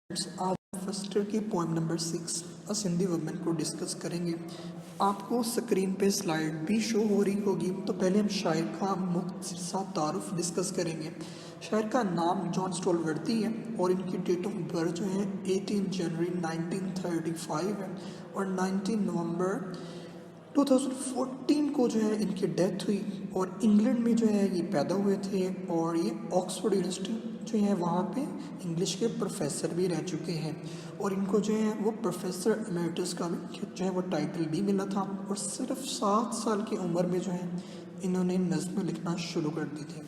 आज first year की poem number 6 अ Sindhi women को डिस्कस करेंगे। आपको स्क्रीन पे स्लाइड भी शो हो रही होगी। तो पहले हम शायर का मुख्तसर तारुफ डिस्कस करेंगे। शायर का नाम जॉन स्टॉलवर्दी है और इनकी डेट ऑफ बर्थ जो है 18 जनवरी 1935 है और 19 नवंबर 2014 को जो है इनकी डेथ हुई। और इंग्लैंड में जो है ये पैदा हुए थे और ये ऑक्सफोर्ड यूनिवर्सिटी जो है वहाँ पे इंग्लिश के प्रोफेसर भी रह चुके हैं और इनको जो है वो प्रोफेसर एमेरिटस का भी जो है वो टाइटल भी मिला था। और सिर्फ 7 साल की उम्र में जो है इन्होंने नज़्म लिखना शुरू कर दी थी।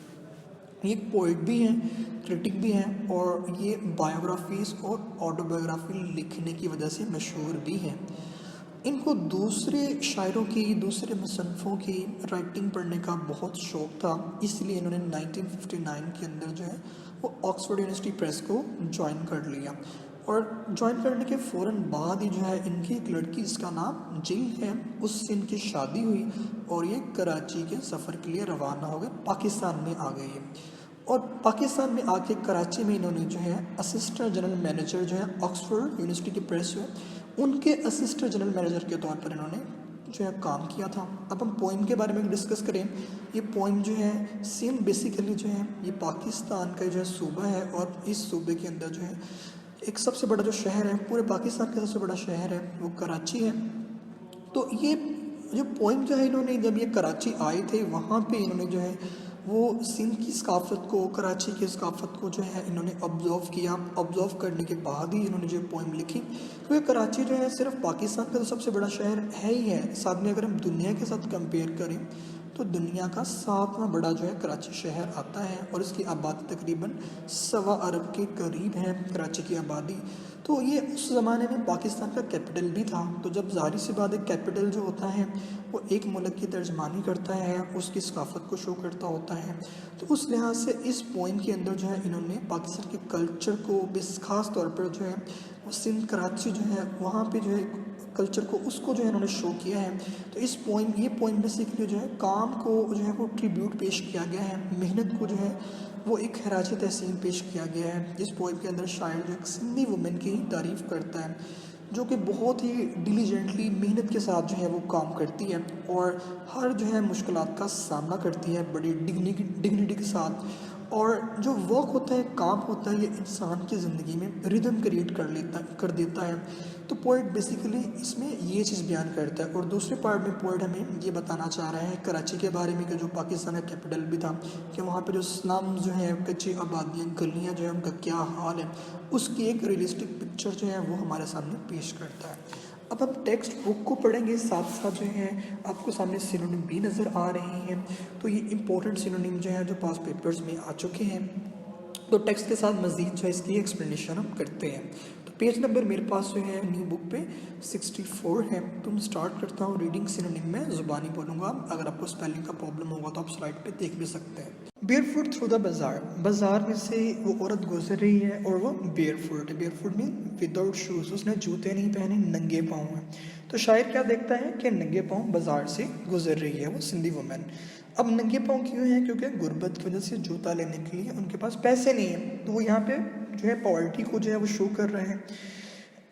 ये एक पोइट भी हैं, क्रिटिक भी हैं और ये बायोग्राफीज़ और ऑटोबायोग्राफी लिखने की वजह से मशहूर भी हैं। इनको दूसरे शायरों की, दूसरे मुसन्फ़ों की राइटिंग पढ़ने का बहुत शौक़ था, इसलिए इन्होंने 1959 के अंदर जो है वो ऑक्सफोर्ड यूनिवर्सिटी प्रेस को ज्वाइन कर लिया। और ज्वाइन करने के फ़ौरन बाद ही जो है इनकी एक लड़की जिसका नाम जिल है, उससे इनकी शादी हुई और ये कराची के सफ़र के लिए रवाना हो गए, पाकिस्तान में आ गए ये। और पाकिस्तान में आके कराची में इन्होंने जो है असिस्टेंट जनरल मैनेजर जो है ऑक्सफोर्ड यूनिवर्सिटी के प्रेस जो है उनके असिस्टेंट जनरल मैनेजर के तौर पर इन्होंने जो है काम किया था। अब हम पोइम के बारे में डिस्कस करें। ये पोइम जो है सेम बेसिकली जो है ये पाकिस्तान का जो है सूबा है और इस सूबे के अंदर जो है एक सबसे बड़ा जो शहर है, पूरे पाकिस्तान का सबसे बड़ा शहर है वो कराची है। तो ये जो पोइम जो है इन्होंने जब ये कराची आए थे वहाँ पे इन्होंने जो है वो सिंध की सकाफ़त को, कराची की सकाफ़त को जो है इन्होंने ऑब्ज़र्व किया। ऑब्ज़र्व करने के बाद ही इन्होंने जो पोइम लिखी। क्योंकि कराची जो है सिर्फ पाकिस्तान का तो सबसे बड़ा शहर है ही है, साथ में अगर हम दुनिया के साथ कंपेयर करें तो दुनिया का 7वां बड़ा जो है कराची शहर आता है और इसकी आबादी तकरीबन 1.25 अरब के करीब है कराची की आबादी। तो ये उस ज़माने में पाकिस्तान का कैपिटल भी था। तो जब ज़ाहिर सी बात है कैपिटल जो होता है वो एक मुल्क की तर्जमानी करता है, उसकी सकाफ़त को शो करता होता है। तो उस लिहाज से इस पोइम के अंदर जो है इन्होंने पाकिस्तान के कल्चर को ख़ास तौर पर जो है वो सिंध कराची जो है वहाँ पे जो है कल्चर को उसको जो है इन्होंने शो किया है। तो इस पोइम ये पोइम बेसिकली जो है काम को जो है वो ट्रिब्यूट पेश किया गया है, मेहनत को जो है वो एक खराज तहसीन पेश किया गया है। इस पोइम के अंदर शायर जो एक सिंधी वुमेन की तारीफ़ करता है जो कि बहुत ही डिलीजेंटली मेहनत के साथ जो है वो काम करती है और हर जो है मुश्किलात का सामना करती है बड़ी डिग्निटी के साथ। और जो वर्क होता है, काम होता है, ये इंसान की ज़िंदगी में रिदम क्रिएट कर देता है। तो पोइट बेसिकली इसमें ये चीज़ बयान करता है। और दूसरे पार्ट में पोइट हमें ये बताना चाह रहा है कराची के बारे में कि जो पाकिस्तान का कैपिटल भी था, कि वहाँ पे जो स्लम जो है, कच्ची आबादियाँ, गलियाँ जो है उनका क्या हाल है, उसकी एक रियलिस्टिक पिक्चर जो है वो हमारे सामने पेश करता है। अब हम टेक्स्ट बुक को पढ़ेंगे, साथ साथ जो है आपको सामने सिनोनिम भी नज़र आ रहे हैं। तो ये इंपॉर्टेंट सिनोनिम जो है जो पास पेपर्स में आ चुके हैं। तो टेक्स्ट के साथ मज़ीद जो है इसकी एक्सप्लेनेशन हम करते हैं। तो पेज नंबर मेरे पास जो है न्यू बुक पे 64 है। तो मैं स्टार्ट करता हूँ रीडिंग सिनोनिम में, ज़ुबानी बोलूँगा। अगर आपको स्पेलिंग का प्रॉब्लम होगा तो आप स्लाइड पे देख भी सकते हैं। बेयरफुट थ्रू द बाजार, बाजार में से वो औरत गुजर रही है और वो बेयरफुट है। बेयरफुट मीन विदाउट शूज़, उसने जूते नहीं पहने, नंगे पाँव है। तो शायर क्या देखता है कि नंगे पाँव बाजार से गुजर रही है वो सिंधी वुमेन। अब नंगे पाँव क्यों है? क्योंकि गुर्बत की वजह से जूता लेने के लिए उनके पास पैसे नहीं है। तो वो यहाँ पे जो है पॉवर्टी को जो है वो शो कर रहे हैं।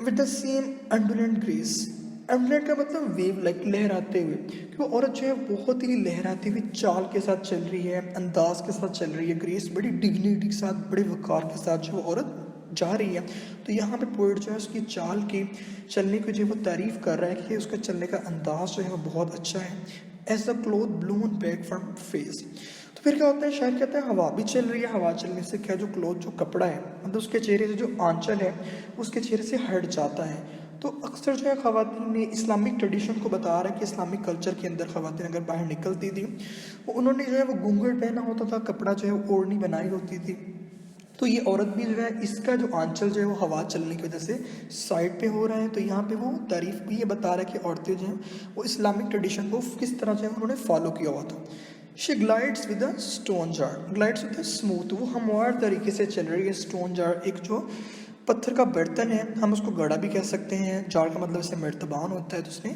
विद द सेम अंडुलेंट ग्रेस, अंडुलेंट का मतलब वेव, लाइक लहराते हुए, कि वो औरत जो है बहुत ही लहराती हुई चाल के साथ चल रही है, अंदाज के साथ चल रही है, ग्रेस बड़ी डिग्निटी के साथ, बड़े वक़ार के साथ जो वो औरत जा रही है। तो यहाँ पे पोइट जो है उसकी चाल की, चलने की जो है वो तारीफ़ कर रहा है कि उसका चलने का अंदाज जो है वो बहुत अच्छा है। As the cloth blown back from face, तो फिर क्या होता है, शायर कहता है हवा भी चल रही है, हवा चलने से क्या, जो क्लोथ, जो कपड़ा है, मतलब उसके चेहरे से जो आंचल है उसके चेहरे से हट जाता है। तो अक्सर जो है ख़वातीन ने इस्लामिक ट्रेडिशन को बता रहा है कि इस्लामिक कल्चर के अंदर ख़वातीन अगर बाहर निकलती थी वो उन्होंने जो है वो घूंघट पहना होता था, कपड़ा जो है वो ओढ़नी बनाई होती थी। तो ये औरत भी जो है इसका जो आंचल जो है वो हवा चलने की वजह से साइड पे हो रहा है। तो यहाँ पे वो तारीफ़ भी ये बता रहा है कि औरतें जो हैं वो इस्लामिक ट्रेडिशन को किस तरह जो है उन्होंने फॉलो किया हुआ था। She glides with a stone jar, glides with a smooth, वो हमवार तरीके से चल रही है। स्टोन जार एक जो पत्थर का बर्तन है, हम उसको गड़ा भी कह सकते हैं। जार का मतलब इससे मर्तबान होता है। तो उसने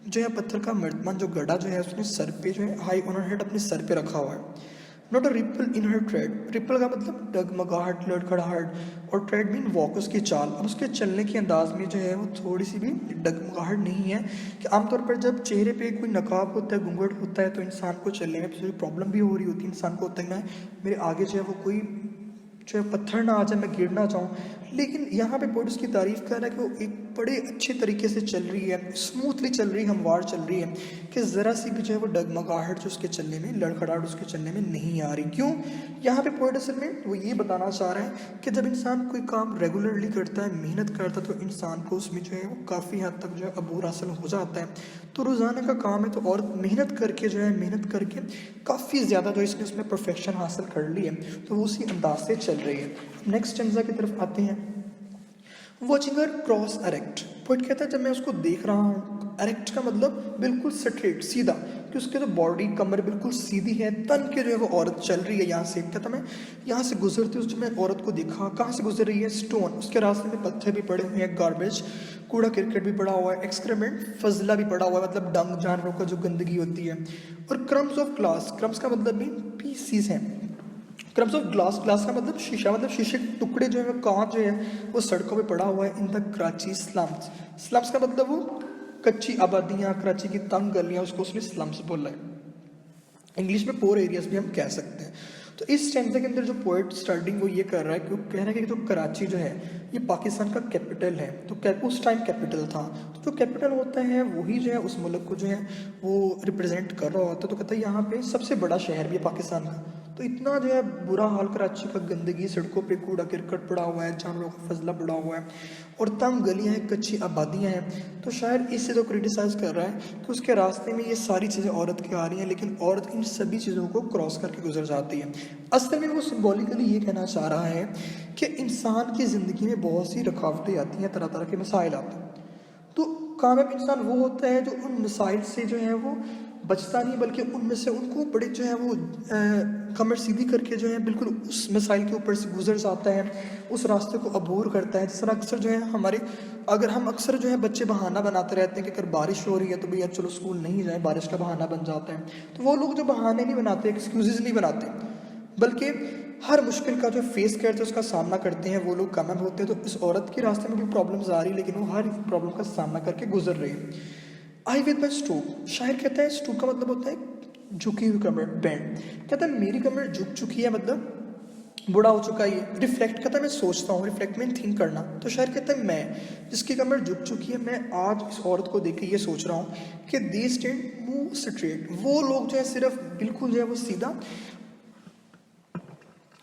जो है पत्थर का मर्तबान, जो गड़ा जो है उसने सर पे जो है हाई ऑन हेड अपने सर पे रखा हुआ है। Not a ripple in her trade. Ripple का मतलब डगमगाहट, लड़खड़ाहट, और ट्रेड मीन वॉक, उसकी चाल। अब उसके चलने के अंदाज में जो है वो थोड़ी सी भी डगमगाहट नहीं है। कि आमतौर पर जब चेहरे पे कोई नकाब होता है, घूंघट होता है, तो इंसान को चलने में थोड़ी प्रॉब्लम भी हो रही होती है। इंसान को होता है मैं मेरे आगे जो है वो कोई जो है पत्थर ना आ जाए, मैं गिर ना जाऊँ। लेकिन यहाँ पे पोर्ट उसकी तारीफ कर रहा है कि वो एक बड़े अच्छे तरीके से चल रही है, स्मूथली चल रही है, हमवार चल रही है, कि ज़रा सी भी जो है वो डगमगाहट जो उसके चलने में, लड़खड़ाहट उसके चलने में नहीं आ रही। क्यों? यहाँ पे पोर्ट असल में वो ये बताना चाह रहा है कि जब इंसान कोई काम रेगुलरली करता है, मेहनत करता है, तो इंसान को उसमें जो है वो काफ़ी हद तक जो है अबूर हासिल हो जाता है। तो रोज़ाना का काम है, तो और मेहनत करके जो है, मेहनत करके काफ़ी ज़्यादा जो इसने उसमें परफेक्शन हासिल कर ली है, तो वो उसी अंदाज से चल रही है। नेक्स्ट स्टेंजा की तरफ आते हैं। वॉचिंग हर क्रॉस एरेक्ट। पोइट कहता है जब मैं उसको देख रहा हूँ, एरेक्ट का मतलब बिल्कुल स्ट्रेट, सीधा, कि उसके जो बॉडी, कमर बिल्कुल सीधी है, तन के जो है वो औरत चल रही है यहाँ से। कहता मैं यहाँ से गुजरती हूँ, मैं औरत को देखा, कहाँ से गुजर रही है? स्टोन, उसके रास्ते में पत्थर भी पड़े हुए हैं, गार्बेज, कूड़ा क्रिकेट भी पड़ा हुआ है, एक्सक्रीमेंट, फजला भी पड़ा हुआ है, मतलब डंग, जानवरों का जो गंदगी होती है, और क्रम्स ऑफ ग्लास। क्रम्स का मतलब भी पीसीस हैं। क्रम्स ऑफ ग्लास, ग्लास का मतलब शीशा, मतलब शीशे के टुकड़े जो है, कांच जो है वो सड़कों पे पड़ा हुआ है। In the Karachi slums. Slums का मतलब वो कच्ची आबादियाँ, कराची की तंग गलियाँ, उसको उसने स्लम्स बोला है। इंग्लिश में पोर एरियाज भी हम कह सकते हैं। तो इस स्टैंजा के अंदर जो पोएट स्टार्टिंग वो ये कर रहा है कि वो कह रहा है कि जो कराची जो है ये पाकिस्तान का कैपिटल है, तो उस टाइम कैपिटल था, तो जो कैपिटल होता है वही जो है उस मुल्क को जो है वो रिप्रेजेंट कर रहा होता है। तो कहता है यहाँ पे सबसे बड़ा शहर भी है पाकिस्तान का, तो इतना जो है बुरा हाल कराची का, गंदगी, सड़कों पे कूड़ा करकट पड़ा हुआ है, जानवरों का फजला पड़ा हुआ है, और तंग गलियाँ हैं, कच्ची आबादियाँ हैं। तो शायर इससे जो क्रिटिसाइज़ कर रहा है कि उसके रास्ते में ये सारी चीज़ें औरत की आ रही हैं, लेकिन औरत इन सभी चीज़ों को क्रॉस करके गुजर जाती है। असल में वो सिम्बॉलिकली ये कहना चाह रहा है कि इंसान की ज़िंदगी में बहुत सी रुकावटें आती हैं, तरह तरह के मसाइल आते हैं। तो कामयाब इंसान वो होता है जो उन मसाइल से जो है वो बचता नहीं, बल्कि उनमें से उनको बड़े जो है वो कमर सीधी करके जो है बिल्कुल उस मसाइल के ऊपर से गुजर जाता है, उस रास्ते को अबूर करता है। जिस तरह अक्सर जो है हमारे, अगर हम अक्सर जो है बच्चे बहाना बनाते रहते हैं कि अगर बारिश हो रही है तो भैया चलो स्कूल नहीं जाए, बारिश का बहाना बन जाता है। तो वो लोग जो बहाने नहीं बनाते, एक्सक्यूजेज नहीं बनाते, बल्कि हर मुश्किल का जो फेस करते हैं, उसका सामना करते हैं, वो लोग कामयाब होते हैं। तो इस औरत के रास्ते में भी प्रॉब्लम्स आ रही है, लेकिन वो हर प्रॉब्लम का सामना करके गुजर रही है। आई विद माई स्टूप। शायर कहता है स्टूप का मतलब होता है झुकी हुई कमर, बैंड। कहता है मेरी कमर झुक चुकी है, मतलब बूढ़ा हो चुका है ये। रिफ्लेक्ट कहता है मैं सोचता हूँ, रिफ्लेक्ट में थिंक करना। तो शायर कहता है मैं जिसकी कमर झुक चुकी है, मैं आज इस औरत को देख के ये सोच रहा हूँ कि दे स्टैंड मूव स्ट्रेट। वो लोग जो है सिर्फ बिल्कुल जो है वो सीधा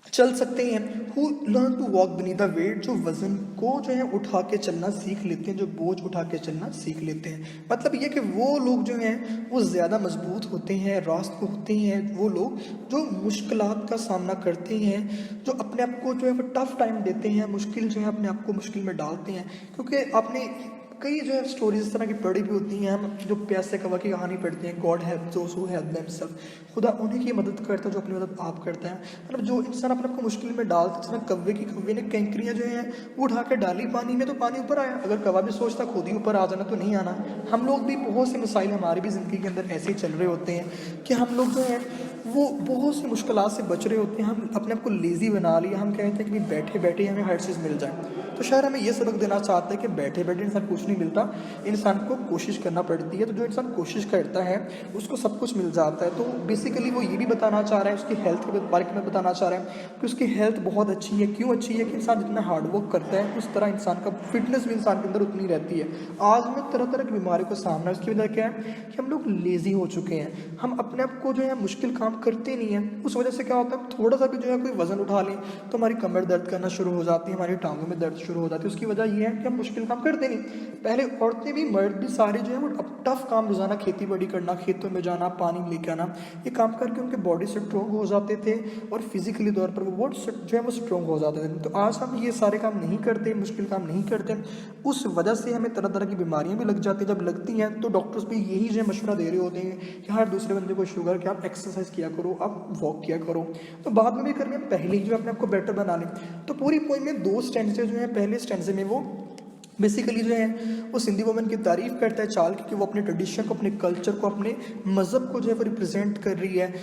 चल सकते हैं। Who learn to walk beneath the weight, जो वजन को जो है उठा के चलना सीख लेते हैं, जो बोझ उठा के चलना सीख लेते हैं। मतलब ये कि वो लोग जो हैं वो ज़्यादा मजबूत होते हैं, रास्त होते हैं। वो लोग जो मुश्किलात का सामना करते हैं, जो अपने आप को जो है वो टफ टाइम देते हैं, मुश्किल जो है अपने आप को मुश्किल में डालते हैं। क्योंकि आपने कई जो है स्टोरीज इस तरह की पढ़ी भी होती हैं। हम जो प्यासे कौवा की कहानी पढ़ते हैं, God help those who help themselves, खुदा उन्हीं की मदद करता है जो अपनी मदद आप करता है। मतलब जो इंसान अपने आपको मुश्किल में डालता है, जिस तरह कौवे ने कैंकरियाँ जो हैं वो उठा के डाली पानी में, तो पानी ऊपर आया। अगर कौवा भी सोचता खुद ही ऊपर आ जाना तो नहीं आना। हम लोग भी बहुत से मसाइल हमारी भी ज़िंदगी के अंदर ऐसे ही चल रहे होते हैं कि हम लोग जो हैं वो बहुत सी मुश्किलात से बच रहे होते हैं। हम अपने आप को लेज़ी बना लिया, हम कहते हैं कि बैठे बैठे हमें हर चीज़ मिल जाए। तो शायद हमें ये सबक देना चाहता है कि बैठे बैठे इंसान कुछ नहीं मिलता, इंसान को कोशिश करना पड़ती है। तो जो इंसान कोशिश करता है उसको सब कुछ मिल जाता है। तो बेसिकली वो ये भी बताना चाह रहा है, उसकी हेल्थ के बारे में बताना चाह रहा है कि उसकी हेल्थ बहुत अच्छी है। क्यों अच्छी है? कि इंसान जितना हार्डवर्क करता है उस तरह इंसान का फिटनेस भी इंसान के अंदर उतनी रहती है। आज में तरह तरह की बीमारियों का सामना, उसकी वजह क्या है कि हम लोग लेज़ी हो चुके हैं। हम अपने आप को जो है मुश्किल काम करते नहीं हैं। उस वजह से क्या होता है, थोड़ा सा भी जो है कोई वजन उठा लें तो हमारी कमर दर्द करना शुरू हो जाती है, हमारी टांगों में दर्द शुरू हो जाती है। उसकी वजह यह है कि हम मुश्किल काम करते नहीं। पहले औरतें भी मर्द भी सारे जो है वो अब टफ काम, रोजाना खेती बाड़ी करना, खेतों में जाना, पानी लेके आना, ये काम करके उनके बॉडी स्ट्रॉन्ग हो जाते थे और फिजिकली तौर पर वो बहुत जो है वो स्ट्रॉन्ग हो जाते थे। तो आज हम ये सारे काम नहीं करते, मुश्किल काम नहीं करते, उस वजह से हमें तरह तरह की बीमारियां भी लग जाती हैं। जब लगती हैं तो डॉक्टर्स भी यही जो है मशवरा दे रहे होते हैं कि हर दूसरे बंदे को शुगर कि आप एक्सरसाइज किया करो, आप वॉक किया करो। तो बाद में भी करने पहले ही जो अपने आप को बेटर बना लें। तो पूरी पोइम में दो स्टैंडे जो है, पहले स्टैंडे में वो बेसिकली जो है वो सिंधी वुमेन की तारीफ करता है चाल की कि वो अपने ट्रेडिशन को, अपने कल्चर को, अपने मज़हब को जो है वो रिप्रेजेंट कर रही है।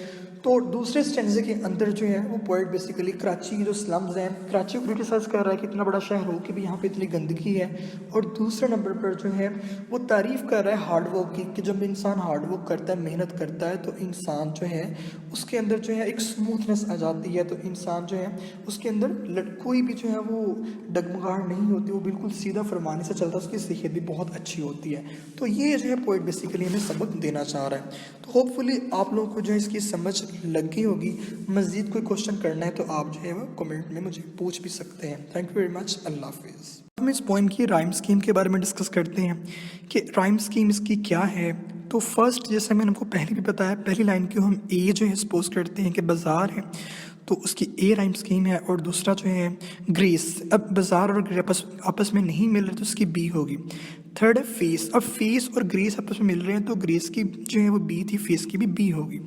तो दूसरे स्टेंजे के अंदर जो है वो पोएट बेसिकली कराची की जो स्लम्स हैं, कराची को क्रिटिसाइज़ कर रहा है कि इतना बड़ा शहर हो कि भी यहाँ पे इतनी गंदगी है, और दूसरे नंबर पर जो है वो तारीफ़ कर रहा है हार्ड वर्क की, कि जब इंसान हार्ड वर्क करता है, मेहनत करता है, तो इंसान जो है उसके अंदर जो है एक स्मूथनेस आ जाती है, तो इंसान जो है उसके अंदर कोई भी जो है वो डगमगाहट नहीं होती, वो बिल्कुल सीधा फरमाने से चलता है, उसकी सेहत भी बहुत अच्छी होती है। तो ये जो है पोएट बेसिकली हमें सबक देना चाह रहा है। तो होपफुली आप लोगों को जो है इसकी समझ लग गई होगी। मज़ीद कोई क्वेश्चन करना है तो आप जो है वो कमेंट में मुझे पूछ भी सकते हैं। Thank you very much. अल्लाह हाफिज़। हम इस पोएम की राइम स्कीम के बारे में डिस्कस करते हैं कि राइम स्कीम इसकी क्या है। तो फर्स्ट, जैसे मैंने आपको पहले भी बताया, पहली लाइन की हम ए जो है सपोज करते हैं कि बाज़ार है, तो उसकी ए राइम स्कीम है, और दूसरा जो है ग्रेस। अब बाज़ार और ग्रेस आपस में नहीं मिल रहे तो उसकी बी होगी। थर्ड है फेस। अब फेस और ग्रेस आपस में मिल रहे हैं तो ग्रेस की जो है वो बी थी, फेस की भी बी होगी।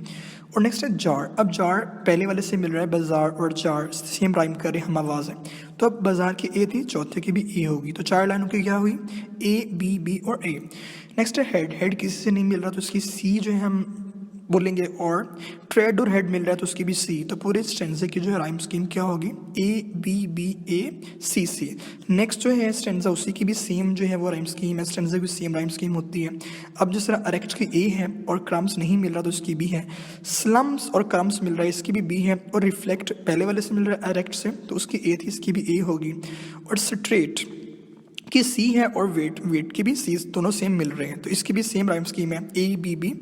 और नेक्स्ट है जार। अब जार पहले वाले से मिल रहा है, बाजार और जार सेम राइम कर रहे हैं, हम आवाज़ है, तो अब बाजार की ए थी, चौथे की भी ए होगी। तो 4 लाइनों की क्या हुई, ए बी बी और ए। नेक्स्ट है हेड। हेड किसी से नहीं मिल रहा तो उसकी सी जो है हम बोलेंगे, और ट्रेड और हेड मिल रहा है तो उसकी भी सी। तो पूरे स्टेंजा की जो है राइम स्कीम क्या होगी, A B B A C C. Next जो है स्टेंजा, उसी की भी सेम जो है वो राइम स्कीम है, स्टेंजा की सेम राइम स्कीम होती है। अब जिस तरह अरेक्ट की ए है और क्रम्स नहीं मिल रहा तो उसकी बी है, स्लम्स और क्रम्स मिल रहा है इसकी भी बी है, और रिफ्लेक्ट पहले वाले से मिल रहा है अरेक्ट से तो उसकी ए थी, इसकी भी ए होगी। और स्ट्रेट की सी है, और वेट, वेट की भी सी, दोनों सेम मिल रहे हैं तो इसकी भी सेम राइम स्कीम है, ए बी बी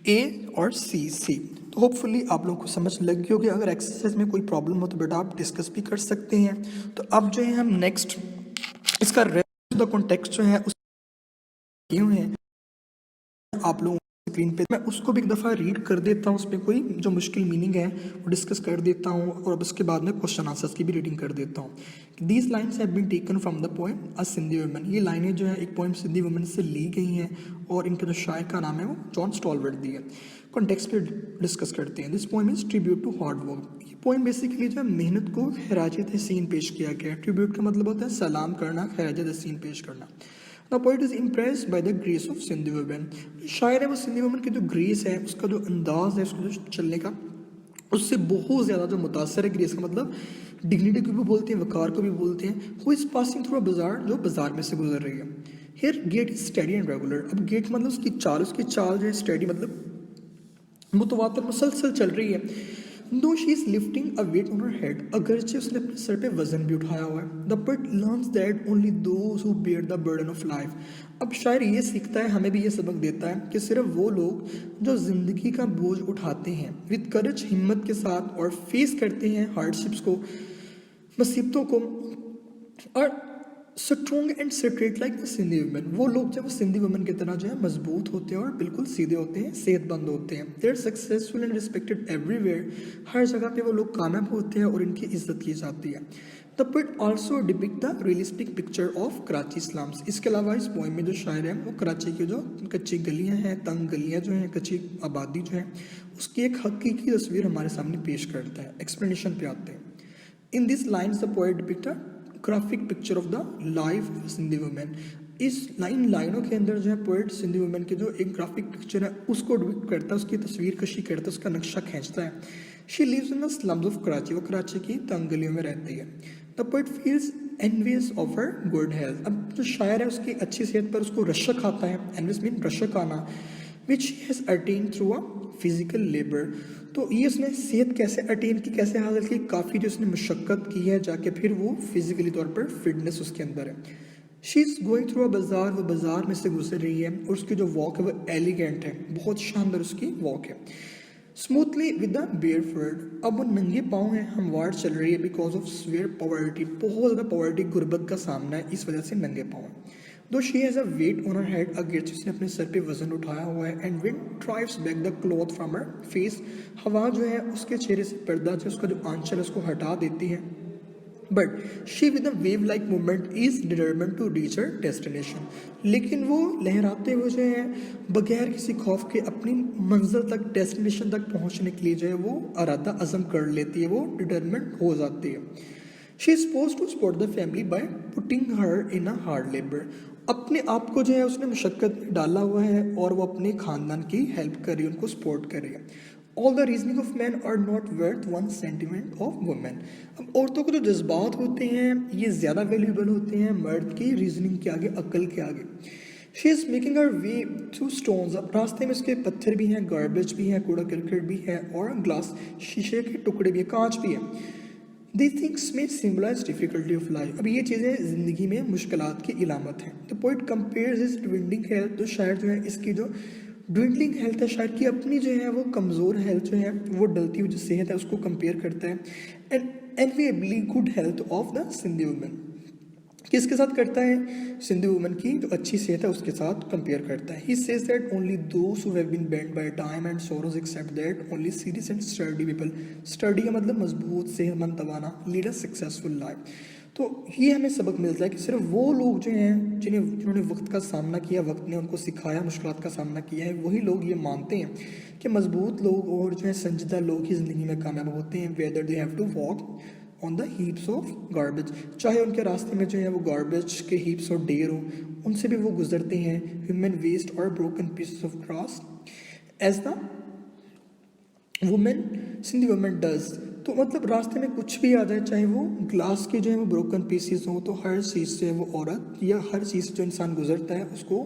ए और सी सी। तो होपफुली आप लोगों को समझ लग गई होगी। अगर एक्सरसाइज में कोई प्रॉब्लम हो तो बेटा आप डिस्कस भी कर सकते हैं। तो अब जो है हम नेक्स्ट इसका रेस्ट द कॉन्टेक्स्ट जो है उस क्यों है आप लोग स्क्रीन पे, मैं उसको भी एक दफ़ा रीड कर देता हूँ, उसमें कोई जो मुश्किल मीनिंग है वो डिस्कस कर देता हूँ, और अब उसके बाद में क्वेश्चन आंसर्स की भी रीडिंग कर देता हूँ। These lines have been taken from the poem a Sindhi woman. ये लाइनें जो है एक पोएम सिंधी वुमन से ली गई हैं, और इनके जो शायर का नाम है वो जॉन स्टॉलवर्दी है। कॉन्टेक्स्ट पे डिस्कस करते हैं। This poem is tribute to hard work. ये पोएम बेसिकली जो है मेहनत को खराज तहसीन पेश किया गया है। ट्रिब्यूट का मतलब होता है सलाम करना, खराज तहसीन पेश करना। The poet is impressed by the grace of Sindhi women. शायर है वो सिंधी वुमेन की जो ग्रेस है, उसका जो अंदाज है, उसका जो चलने का, उससे बहुत ज़्यादा जो मुतासर है। ग्रेस का मतलब डिग्निटी को भी बोलते हैं, वकार को भी बोलते हैं। Who is passing through a bazaar, जो बाजार में से गुजर रही है। Here gait is steady and regular. अब गेट मतलब उसकी चाल जो है स्टडी मतलब मुतवातर मुसलसल चल रही है। Though she is lifting a weight on her head, अगरचे उसने अपने सर पे वजन भी उठाया हुआ है। The poet learns that only those who bear the burden of life. अब शायर ये सीखता है, हमें भी ये सबक देता है कि सिर्फ वो लोग जो जिंदगी का बोझ उठाते हैं विद करेज, हिम्मत के साथ, और फेस करते हैं हार्डशिप्स को, मुसीबतों को, और strong and straight like the Sindhi women, वो लोग जब सिंधी वुमेन की तरह जो है मजबूत होते हैं और बिल्कुल सीधे होते हैं, सेहतमंद होते हैं। They are successful and respected everywhere. हर जगह पे वो लोग कामयाब होते हैं और इनकी इज्जत की जाती है। The poet also depict the realistic picture of Karachi slums. इसके अलावा इस पोएम में जो शायर है वो कराची की जो कच्ची गलियाँ हैं, तंग गलियाँ जो हैं, कच्ची आबादी जो है, उसकी एक हकीकी तस्वीर हमारे सामने पेश करता है। एक्सप्लेनेशन पे आते हैं। In this lines the poet depict a graphic picture of the life of Sindhi women. इस लाइनों के अंदर जो है पोएट सिंधी वुमेन की जो एक ग्राफिक पिक्चर है उसको डिपिक्ट करता है, उसकी तस्वीर कशी करता है, उसका नक्शा खींचता है। She lives in the slums of Karachi, वो कराची की तंग गलियों में रहती है। The poet feels envious of her good health. अब जो शायर है उसकी अच्छी सेहत पर उसको रशक आता है। एनवियस मीन रशक आना, which she has attain through a physical labour. तो ये उसने सेहत कैसे अटेन की, कैसे हासिल की, काफ़ी जो उसने मशक्क़त की है जाके, फिर वो फिजिकली तौर पर फिटनेस उसके अंदर है। She is going through a बाज़ार, वो बाज़ार में से गुजर रही है, और उसकी जो वॉक है वो एलिगेंट है, बहुत शानदार उसकी वॉक है। स्मूथली विद द बेयर फूट। अब वो नंगे पाँव हैं, हमवार चल रही है, बिकॉज ऑफ स्वेयर पॉवर्टी, बहुत ज़्यादा पॉवर्टी, गुर्बत का सामना है, इस वजह से नंगे पाँव है। Though she has a weight on her head, अगेंस्ट उसने अपने सर पे वजन उठाया हुआ है। And wind drives back the cloth from her face, हवा जो है उसके चेहरे से पर्दा जो उसका जो आंचल है उसको हटा देती है। But she with a wave like movement is determined to reach her destination. लेकिन वो लहराते हुए जो है बगैर किसी खौफ के अपनी मंजिल तक, डेस्टिनेशन तक पहुंचने के लिए जो है वो इरादा अज़म कर लेती है, वो डिटरमिन्ड हो जाती है। She is suppose to support the family by putting her in a hard labour. अपने आप को जो है उसने मुशक्क़त डाला हुआ है और वो अपने ख़ानदान की हेल्प कर रही है, उनको सपोर्ट कर रही है। All the reasoning of man are not worth 1 sentiment of women. अब औरतों को जो जज्बात होते हैं ये ज़्यादा वैल्यूएबल होते हैं मर्द की रीजनिंग के आगे, अक्ल के आगे। She is making her way through stones. अब रास्ते में इसके पत्थर भी हैं, गार्बेज भी है, कूड़ा करकट भी है और ग्लास शीशे के टुकड़े भी है, कांच भी है। These things may symbolize difficulty of life। अब ये चीज़ें ज़िंदगी में मुश्किलात की इलामत हैं। The poet compares his dwindling health, तो शायर जो है इसकी जो dwindling health है, शायर की अपनी जो है वो कमज़ोर हेल्थ जो है वो डलती हुई जो सेहत है उसको कंपेयर करता है and enviably good health of the Sindhi women. किसके साथ करता है? सिंधी वुमन की जो अच्छी सेहत है उसके साथ कंपेयर करता है। He says that only those who have been bent by time and sorrows accept that only serious and steady people. Steady का मतलब मजबूत, सेहतमंद, तवाना, लीड अ सक्सेसफुल लाइफ। तो ये हमें सबक मिलता है कि सिर्फ वो लोग जो हैं जिन्होंने वक्त का सामना किया, वक्त ने उनको सिखाया, मुश्किलात का सामना किया है, वही लोग ये मानते हैं कि मजबूत लोग और जो है संजीदा लोग ही ज़िंदगी में कामयाब होते हैं। Whether they have to walk on the heaps of garbage, चाहे उनके रास्ते में जो है वो गार्बेज के हीप्स और ढेर हो, उनसे भी वो गुजरते हैं। ह्यूमन वेस्ट और broken pieces of glass as the women Sindhi women does. तो मतलब रास्ते में कुछ भी आ जाए, चाहे वो ग्लास के जो है वो ब्रोकन पीसेस हो, तो हर चीज़ से वो औरत या हर चीज़ से जो इंसान गुजरता है उसको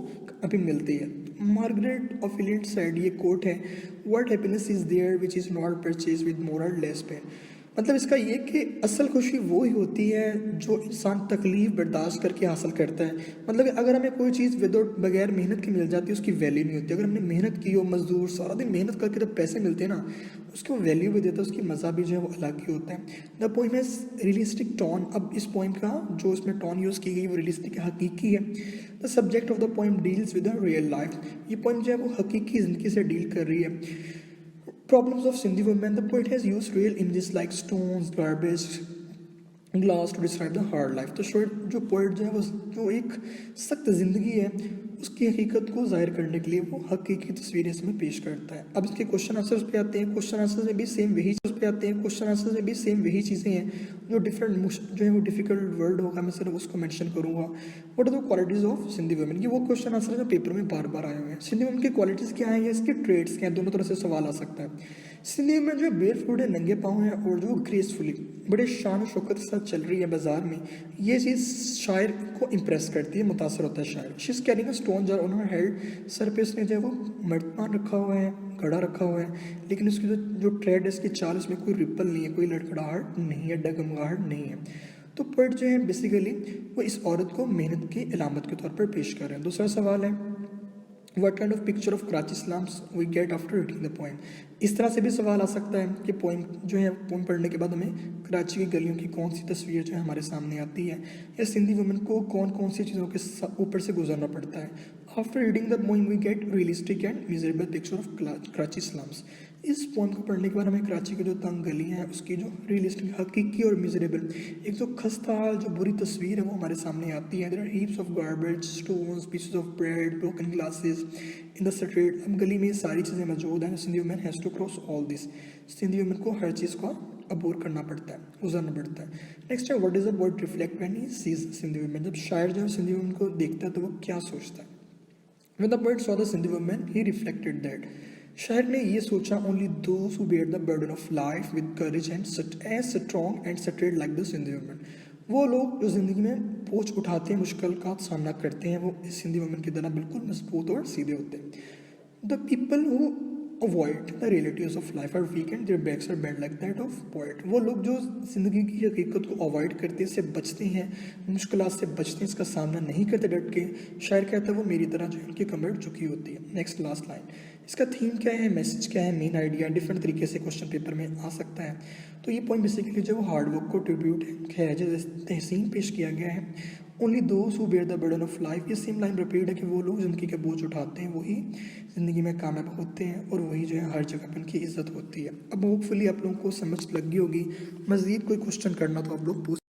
अभी मिलती है। मार्गरेट ऑफिलियट साइड ये कोट है, what happiness is there which is not purchase with more or less pen. मतलब इसका ये कि असल खुशी वो ही होती है जो इंसान तकलीफ बर्दाश्त करके हासिल करता है। मतलब अगर हमें कोई चीज़ विदाउट बगैर मेहनत की मिल जाती है उसकी वैल्यू नहीं होती। अगर हमने मेहनत की हो, मजदूर सारा दिन मेहनत करके जब पैसे मिलते हैं ना, उसको वैल्यू भी देता है, उसकी मज़ा भी जो है वो अलग ही होता है। The poem has realistic tone. अब इस पोइम का जो इसमें टोन यूज़ की गई वो रियलिस्टिक हकीकी है। The subject of the poem deals with the real life. ये पोइम जो है वो हकीकी ज़िंदगी से डील कर रही है। Problems of Sindhi women. The poet has used real images like stones, garbage, glass to describe the hard life. तो जो पोइट जो है वो जो एक सख्त ज़िंदगी है उसकी हकीकत को जाहिर करने के लिए वो हकीकी तस्वीरें इसमें पेश करता है। अब इसके क्वेश्चन आंसर्स पे आते हैं। क्वेश्चन आंसर्स में भी सेम वही चीज़ें हैं जो डिफरेंट जो है वो डिफिकल्ट वर्ड होगा, मैं सिर्फ उसको मेंशन करूँगा। What are the qualities of Sindhi women, ये वो क्वेश्चन आंसर जो पेपर में बार बार आए हुए हैं। सिंधी वुमेन की क्वालिटीज़ क्या है या इसके ट्रेड्स क्या हैं, दोनों तरह से सवाल आ सकता है। सिंधी वुमेन जो बेयर फूड है, नंगे पाँव है और जो ग्रेसफुली बड़े शान और शौकत के साथ चल रही है बाजार में, ये चीज़ शायर को इम्प्रेस करती है, मुतासर होता है शायर। She is carrying a stone jar on her head. Sir पे उसने जो है वो मर्तमान रखा हुआ है, घड़ा रखा हुआ है, लेकिन उसकी जो ट्रेड है, इसकी चाल, उसमें कोई रिपल नहीं है, कोई लड़खड़ाहट नहीं है, डगमगाहट नहीं है। तो पोएट जो है बेसिकली वो इस औरत को मेहनत की इलामत के तौर पर पेश कर रहे हैं। दूसरा सवाल है What kind of picture of Karachi slums we get after reading the poem? इस तरह से भी सवाल आ सकता है कि पोइम जो है पोइम पढ़ने के बाद हमें कराची की गलियों की कौन सी तस्वीर जो है हमारे सामने आती है, या सिंधी वुमेन को कौन कौन सी चीज़ों के ऊपर से गुजरना पड़ता है। After reading the poem we get realistic and miserable picture of Karachi slums. इस पोइम को पढ़ने के बाद हमें कराची की जो तंग गलियाँ हैं उसकी जो रियलिस्टिक, हकीकी और मिजरेबल एक जो खस्ता हाल जो बुरी तस्वीर है वो हमारे सामने आती है। There are heaps of garbage, stones, pieces of bread, broken glasses in the street. अब गली में ये सारी चीज़ें मौजूद हैं। Sindhi women has to cross all this. Sindhi women को हर चीज़ का अबूर करना पड़ता है, गुजरना पड़ता है। नेक्स्ट है what is the poet reflect when he sees Sindhi women. जब शायर जो है सिंधी वुमेन को देखता है तो वो क्या सोचता है। When the poet saw the Sindhi woman, he reflected that शायर ने ये सोचा only those who bear the burden of life with courage and as strong and straight like the Sindhi woman। वो लोग जो ज़िंदगी में बोझ उठाते हैं, मुश्किल का सामना करते हैं, वो इस सिंधी वुमन की तरह बिल्कुल मजबूत और सीधे होते हैं। The people who avoid the realities of life are weak and their backs are bend like that of poet. वो लोग जो ज़िंदगी की हकीकत को अवॉइड करते हैं, इससे बचते हैं, मुश्किलात से बचते हैं, इसका सामना नहीं करते डट के, शायर कहता है वो मेरी तरह जो है उनकी कमर झुकी होती है। नेक्स्ट लास्ट लाइन, इसका थीम क्या है, मैसेज क्या है, मेन आइडिया डिफरेंट तरीके से क्वेश्चन पेपर में आ सकता है। तो ये पॉइंट बेसिकली जो हार्डवर्क को ट्रिब्यूट है, खैर तहसीन पेश किया गया है। Only those who bear the burden of life, ये सेम लाइन रिपीट है कि वो लोग ज़िंदगी के बोझ उठाते हैं वही ज़िंदगी में कामयाब होते हैं और वही जो है हर जगह पर उनकी इज्जत होती है। अब होपफुली आप लोगों को समझ लग गई होगी। मज़ीद कोई क्वेश्चन करना तो आप लोग पूछ